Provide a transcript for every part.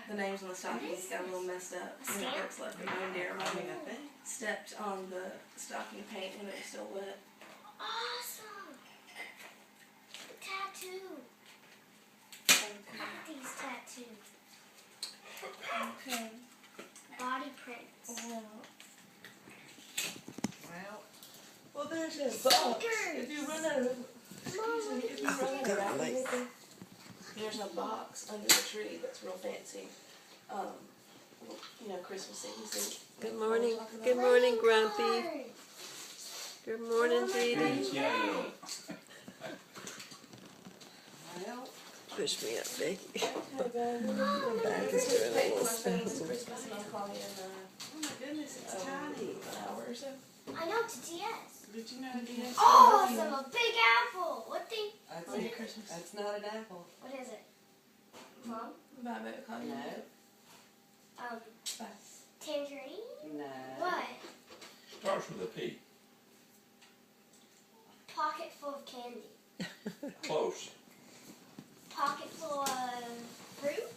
the names on the stockings got a little messed up. And it looks like a reindeer. Mommy stepped on the stocking paint when it was still wet. Awesome! Tattoo. These tattoos. Okay. Body prints. Well, there's a box. If you run out of, there's a box under the tree that's real fancy. You know, Christmassy. Good morning. Good morning, Grumpy. Good morning, Dee Dee. Push me up, Becky. My back is doing a little spasm. Christmas and I'll call you in, Oh my goodness, it's tiny. an hour or so. I know, it's a DS. Did you know DS? Awesome, a big apple. What thing? Merry Christmas. That's not an apple. What is it? Mom? Bye, baby. Call you. Um, Bye. tangerine? No. What? Starts with a P. Pocket full of candy. Close. Pocket full of fruits?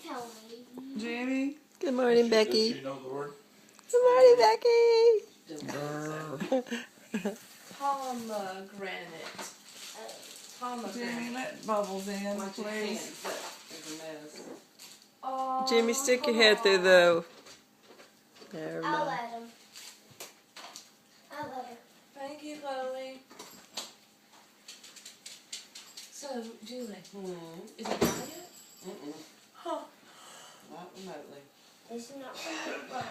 Tell me. Jamie? Good morning, Does Becky. she know the word? Good morning, Becky. Pomegranate. Jamie, Pomegranate. let Bubbles in, Once you please. can, but there's a mess. Oh, Jimmy, stick your head through the. Never I'll mind. let him. I'll let her. Thank you, Chloe. So, Julie, is it dry yet? Huh. Not remotely. This is not for butter.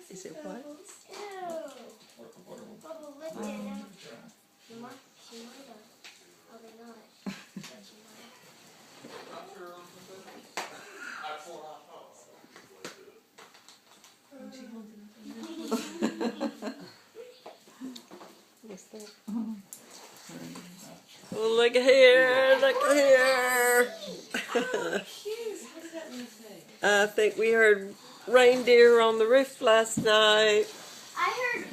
Is it what? Ew. Bubble licked it now. She might have. Probably not. But she might. What's that? Oh, look at here. Look at here. I think we heard reindeer on the roof last night. I heard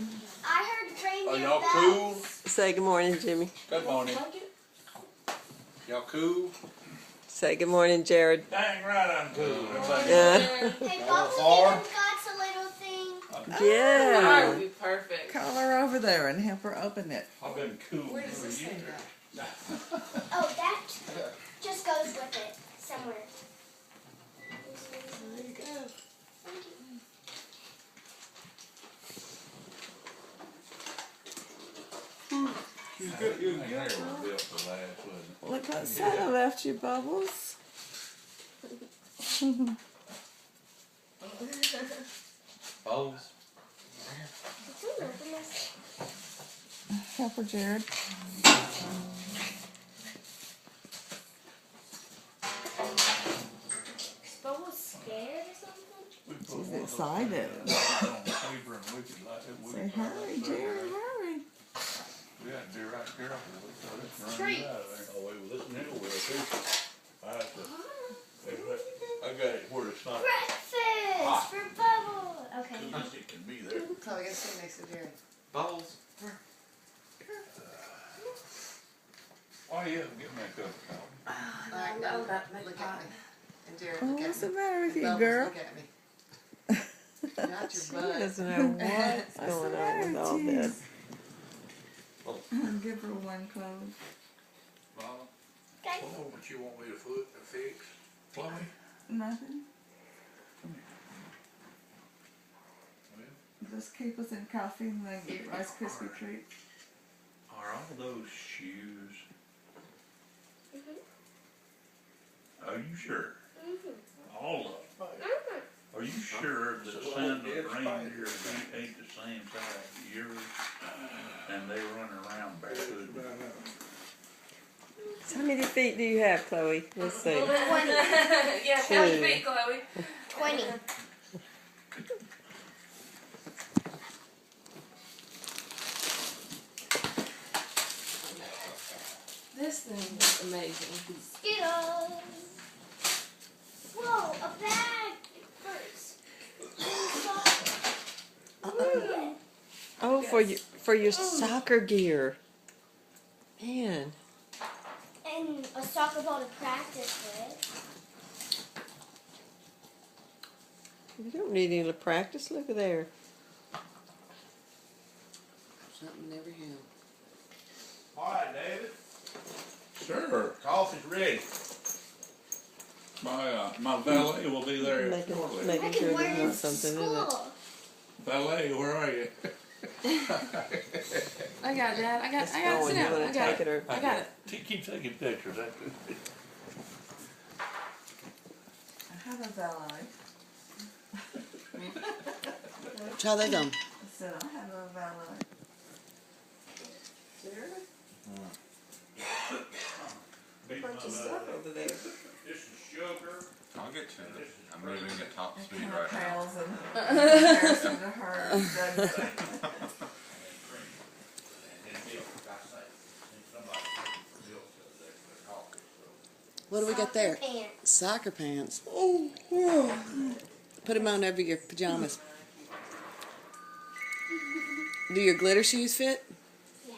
Are reindeer y'all bells. cool? Say good morning, Jimmy. Good morning. Y'all cool? Say good morning, Jared. Dang right I'm cool. Yeah. Hey, Bubbles far? even got a little thing. Yeah. That would be perfect. Call her over there and help her open it. I've been cool Where does for this years. thing go? Oh, that just goes with it somewhere. There you go. Your hair was built for last, wasn't it? Look what Santa left you, Bubbles. Bowls. Help her, Jared. Is Bubbles scared or something? We put She's one of those excited. things on paper and we could like it. Say, hurry, Jared, hurry. We had to be right careful with it, so it's Treats. running out of there. Oh, wait, well, this nigga will too. I have to, I got it where it's not Breakfast for Bubbles. Okay. cool as it can be there. Chloe, go sit next to Jerry. Bowls. Oh, yeah, give me a cup of coffee. Alright, no, now, that makes look pie. at me. And Jerry, Oh, look at what's me. the matter with And you, Bubbles, girl? look at me. Not She your butt. doesn't know what's going on with all this. Give her one, Chloe. Mama, Okay. what you want me to fix? Chloe? Nothing. Just keep us in coffee and then eat Rice Krispie treats. Are all those shoes? Are you sure? All of them? Are you sure that Santa's reindeer ain't the same size as yours? And they run around barefoot? So how many feet do you have, Chloe? Let's see. 20. Yeah, count your feet, Chloe. 20. This thing is amazing. Skittles. Whoa, a bag first. Oh, for your soccer gear. Man. And And a soccer ball to practice with. You don't need any to practice. Look at there. Something never held. All right, David. Sure, coffee's ready. My valet will be there Making, shortly. I making can sure wear there's it in not something in it. school. Valet, where are you? I got it, Dad. I got Miss it. Bowen, Sit you down. wanna I got take it. it or? I got it. Keep taking pictures. That's good. I have a valet. How they done? I said I have a valet. Bunch of stuff over there. This is sugar. I'll get to it. I'm moving at top It speed kind right of now. pales in comparison to hers, doesn't it? What do we got there? Soccer pants. Soccer pants. Put them on over your pajamas. Do your glitter shoes fit? Yeah.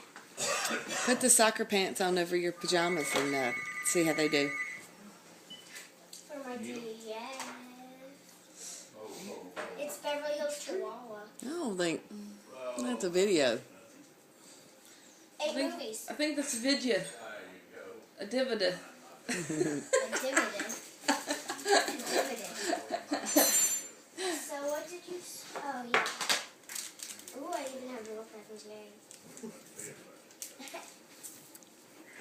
Put the soccer pants on over your pajamas and see how they do. For my yes. It's Beverly Hills Chihuahua. I don't think that's a video. 8 movies. I think that's a video. A dividend. A dividend. A dividend. So what did you? Oh yeah. Ooh, I even have real presents today.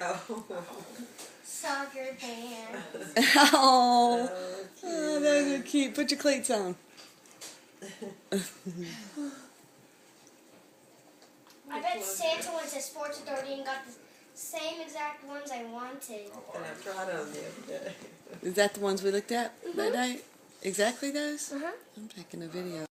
Oh. Soccer pants. Oh, those are cute. Put your cleats on. I bet Santa went to Sports Authority and got the same exact ones I wanted. And I tried on the other day. Is that the ones we looked at that day? Exactly those? Uh-huh. I'm taking a video.